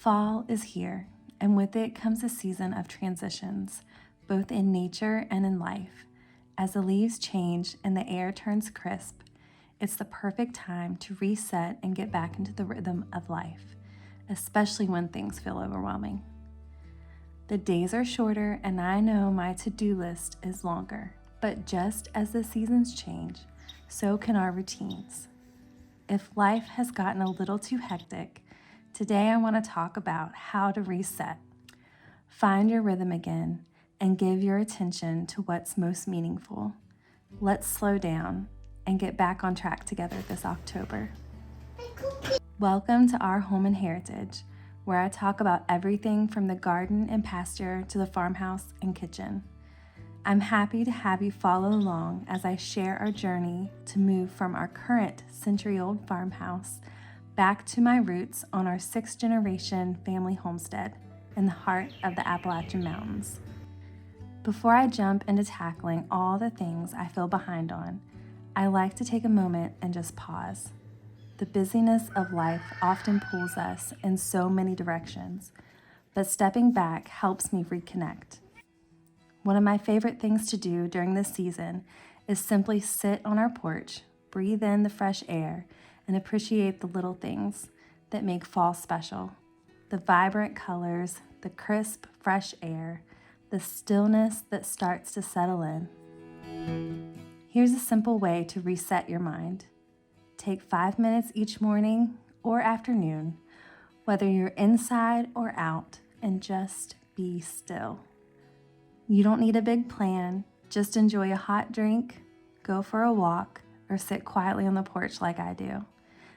Fall is here, and with it comes a season of transitions, both in nature and in life. As the leaves change and the air turns crisp, it's the perfect time to reset and get back into the rhythm of life, especially when things feel overwhelming. The days are shorter, and I know my to-do list is longer, but just as the seasons change, so can our routines. If life has gotten a little too hectic, today I want to talk about how to reset. Find your rhythm again and give your attention to what's most meaningful. Let's slow down and get back on track together this October. Welcome to our home and heritage, where I talk about everything from the garden and pasture to the farmhouse and kitchen. I'm happy to have you follow along as I share our journey to move from our current century-old farmhouse back to my roots on our 6th-generation family homestead in the heart of the Appalachian Mountains. Before I jump into tackling all the things I feel behind on, I like to take a moment and just pause. The busyness of life often pulls us in so many directions, but stepping back helps me reconnect. One of my favorite things to do during this season is simply sit on our porch, breathe in the fresh air, and appreciate the little things that make fall special. The vibrant colors, the crisp, fresh air, the stillness that starts to settle in. Here's a simple way to reset your mind. Take 5 minutes each morning or afternoon, whether you're inside or out, and just be still. You don't need a big plan, just enjoy a hot drink, go for a walk, or sit quietly on the porch like I do.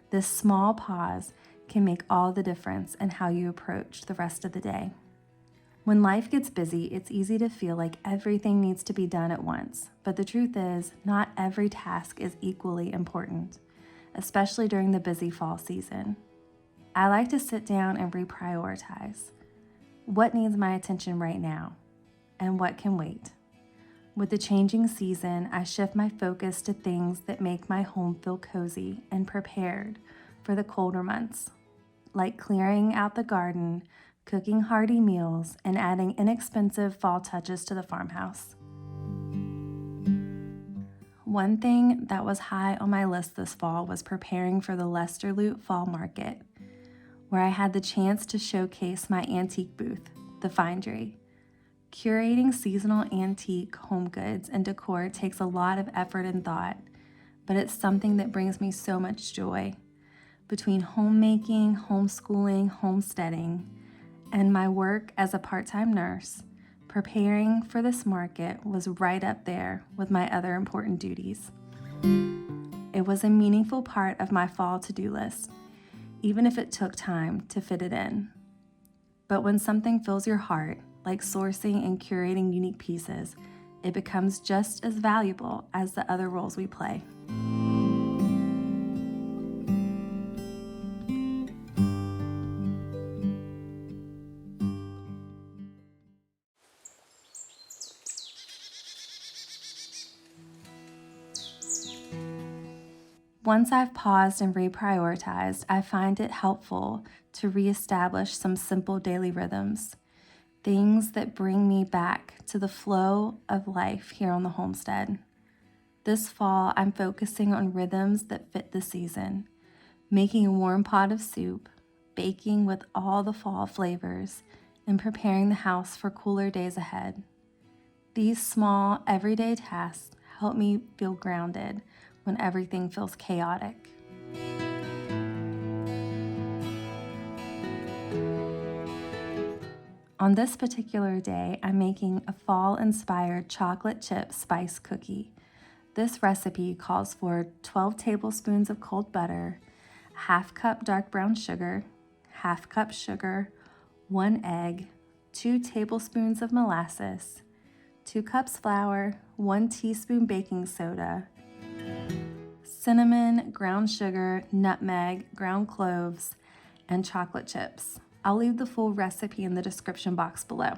This small pause can make all the difference in how you approach the rest of the day. When life gets busy, it's easy to feel like everything needs to be done at once, but the truth is, not every task is equally important, especially during the busy fall season. I like to sit down and reprioritize. What needs my attention right now? And what can wait? With the changing season, I shift my focus to things that make my home feel cozy and prepared for the colder months, like clearing out the garden, cooking hearty meals, and adding inexpensive fall touches to the farmhouse. One thing that was high on my list this fall was preparing for the Lesterloot Fall Market, where I had the chance to showcase my antique booth, the Findery. Curating seasonal antique home goods and decor takes a lot of effort and thought, but it's something that brings me so much joy. Between homemaking, homeschooling, homesteading, and my work as a part-time nurse, preparing for this market was right up there with my other important duties. It was a meaningful part of my fall to-do list, even if it took time to fit it in. But when something fills your heart, like sourcing and curating unique pieces, it becomes just as valuable as the other roles we play. Once I've paused and reprioritized, I find it helpful to reestablish some simple daily rhythms, things that bring me back to the flow of life here on the homestead. This fall, I'm focusing on rhythms that fit the season, making a warm pot of soup, baking with all the fall flavors, and preparing the house for cooler days ahead. These small, everyday tasks help me feel grounded when everything feels chaotic. On this particular day, I'm making a fall-inspired chocolate chip spice cookie. This recipe calls for 12 tablespoons of cold butter, ½ cup dark brown sugar, ½ cup sugar, 1 egg, 2 tablespoons of molasses, 2 cups flour, 1 teaspoon baking soda, cinnamon, ground sugar, nutmeg, ground cloves, and chocolate chips. I'll leave the full recipe in the description box below.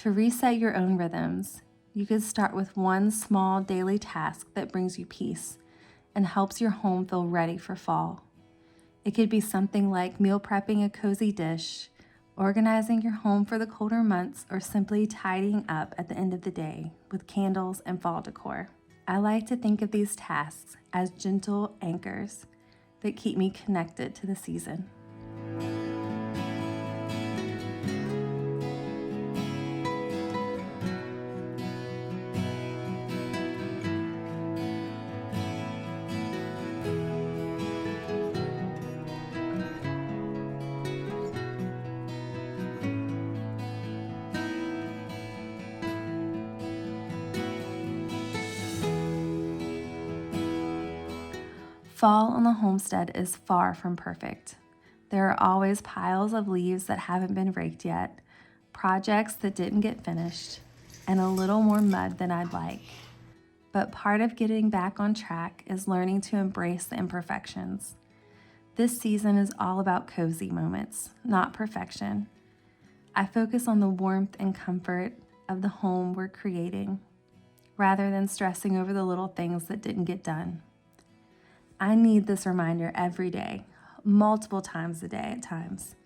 To reset your own rhythms, You could start with one small daily task that brings you peace and helps your home feel ready for fall. It could be something like meal prepping a cozy dish, organizing your home for the colder months, or simply tidying up at the end of the day with candles and fall decor. I like to think of these tasks as gentle anchors that keep me connected to the season. Fall on the homestead is far from perfect. There are always piles of leaves that haven't been raked yet, projects that didn't get finished, and a little more mud than I'd like. But part of getting back on track is learning to embrace the imperfections. This season is all about cozy moments, not perfection. I focus on the warmth and comfort of the home we're creating, rather than stressing over the little things that didn't get done. I need this reminder every day, multiple times a day at times.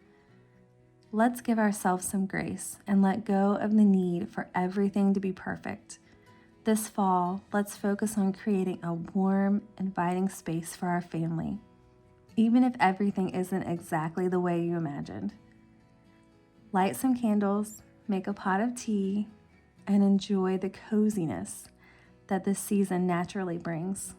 Let's give ourselves some grace and let go of the need for everything to be perfect. This fall, let's focus on creating a warm, inviting space for our family, even if everything isn't exactly the way you imagined. Light some candles, make a pot of tea, and enjoy the coziness that this season naturally brings.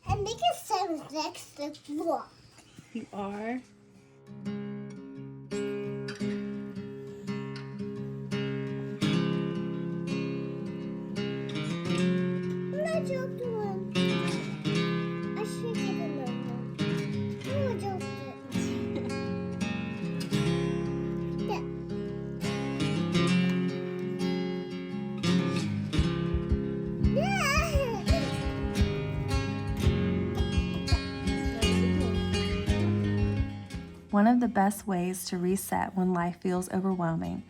I'm making some next to vlog. You are? I dropped one. I should get another one. Oh, I dropped it. Yeah. One of the best ways to reset when life feels overwhelming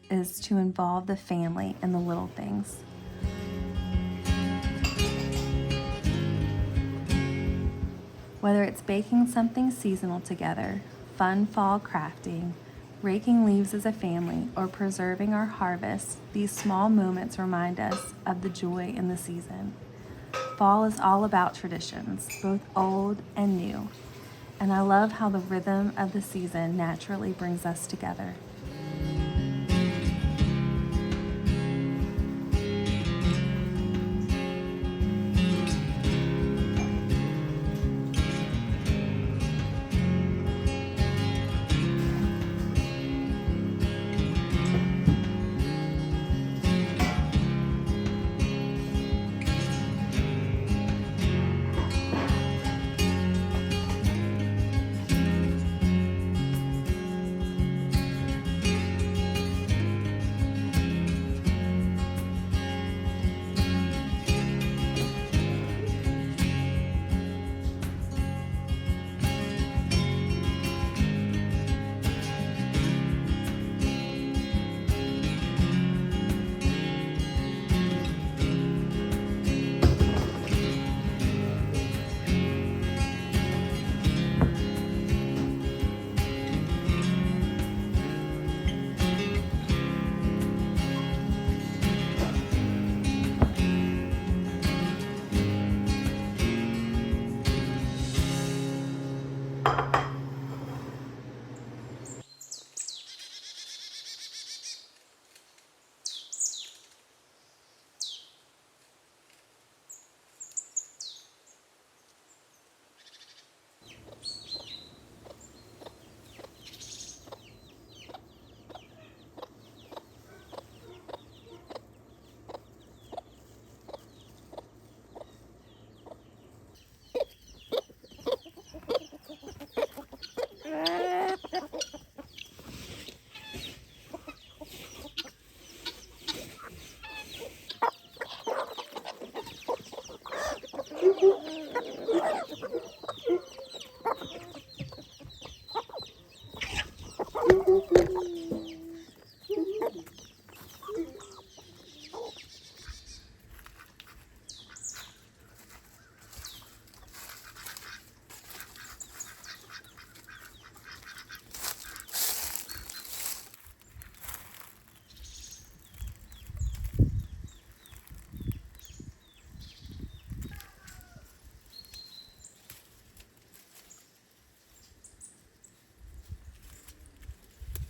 is to involve the family in the little things. Whether it's baking something seasonal together, fun fall crafting, raking leaves as a family, or preserving our harvest, these small moments remind us of the joy in the season. Fall is all about traditions, both old and new. And I love how the rhythm of the season naturally brings us together.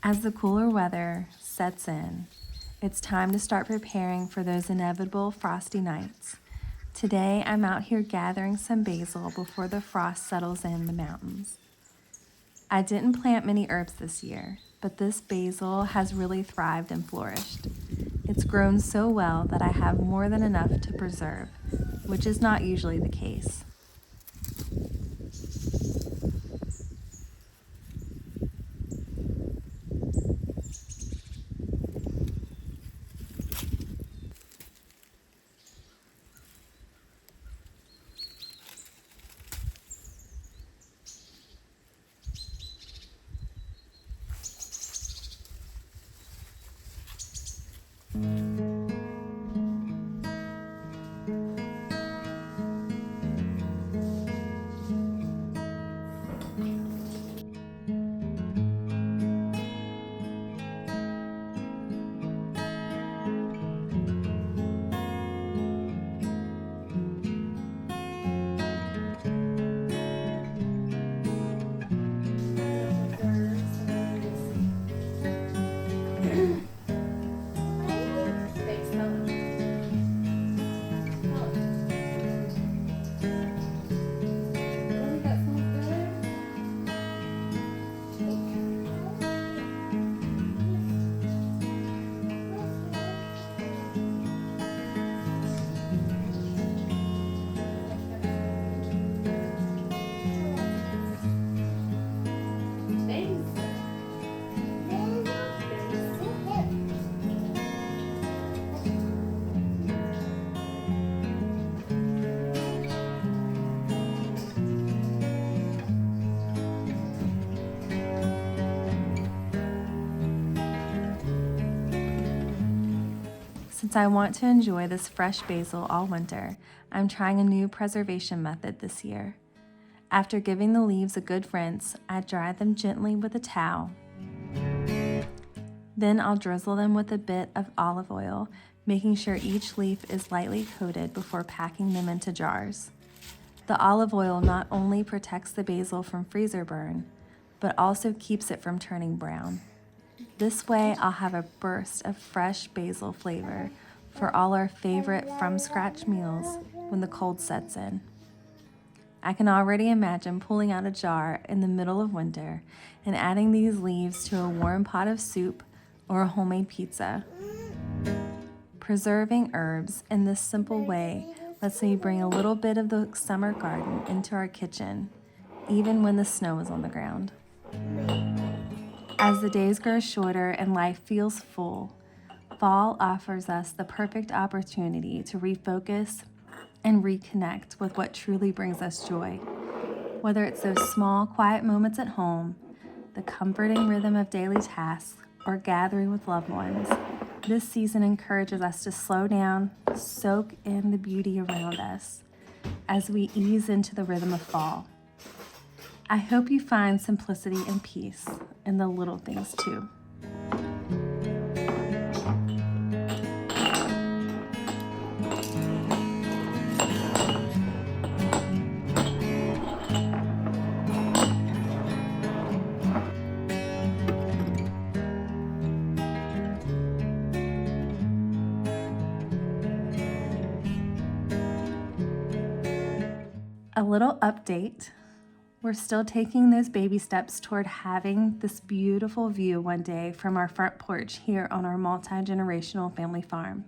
As the cooler weather sets in, it's time to start preparing for those inevitable frosty nights. Today, I'm out here gathering some basil before the frost settles in the mountains. I didn't plant many herbs this year, but this basil has really thrived and flourished. It's grown so well that I have more than enough to preserve, which is not usually the case. Since I want to enjoy this fresh basil all winter, I'm trying a new preservation method this year. After giving the leaves a good rinse, I dry them gently with a towel. Then I'll drizzle them with a bit of olive oil, making sure each leaf is lightly coated before packing them into jars. The olive oil not only protects the basil from freezer burn, but also keeps it from turning brown. This way, I'll have a burst of fresh basil flavor for all our favorite from-scratch meals when the cold sets in. I can already imagine pulling out a jar in the middle of winter and adding these leaves to a warm pot of soup or a homemade pizza. Preserving herbs in this simple way lets me bring a little bit of the summer garden into our kitchen, even when the snow is on the ground. As the days grow shorter and life feels full, fall offers us the perfect opportunity to refocus and reconnect with what truly brings us joy. Whether it's those small, quiet moments at home, the comforting rhythm of daily tasks, or gathering with loved ones, this season encourages us to slow down, soak in the beauty around us as we ease into the rhythm of fall. I hope you find simplicity and peace in the little things too. A little update. We're still taking those baby steps toward having this beautiful view one day from our front porch here on our multi-generational family farm.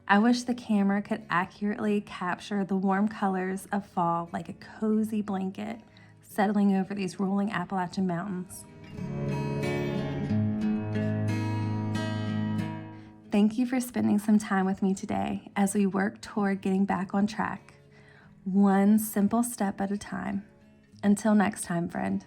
I wish the camera could accurately capture the warm colors of fall like a cozy blanket settling over these rolling Appalachian mountains. Thank you for spending some time with me today as we work toward getting back on track. one simple step at a time. Until next time, friend.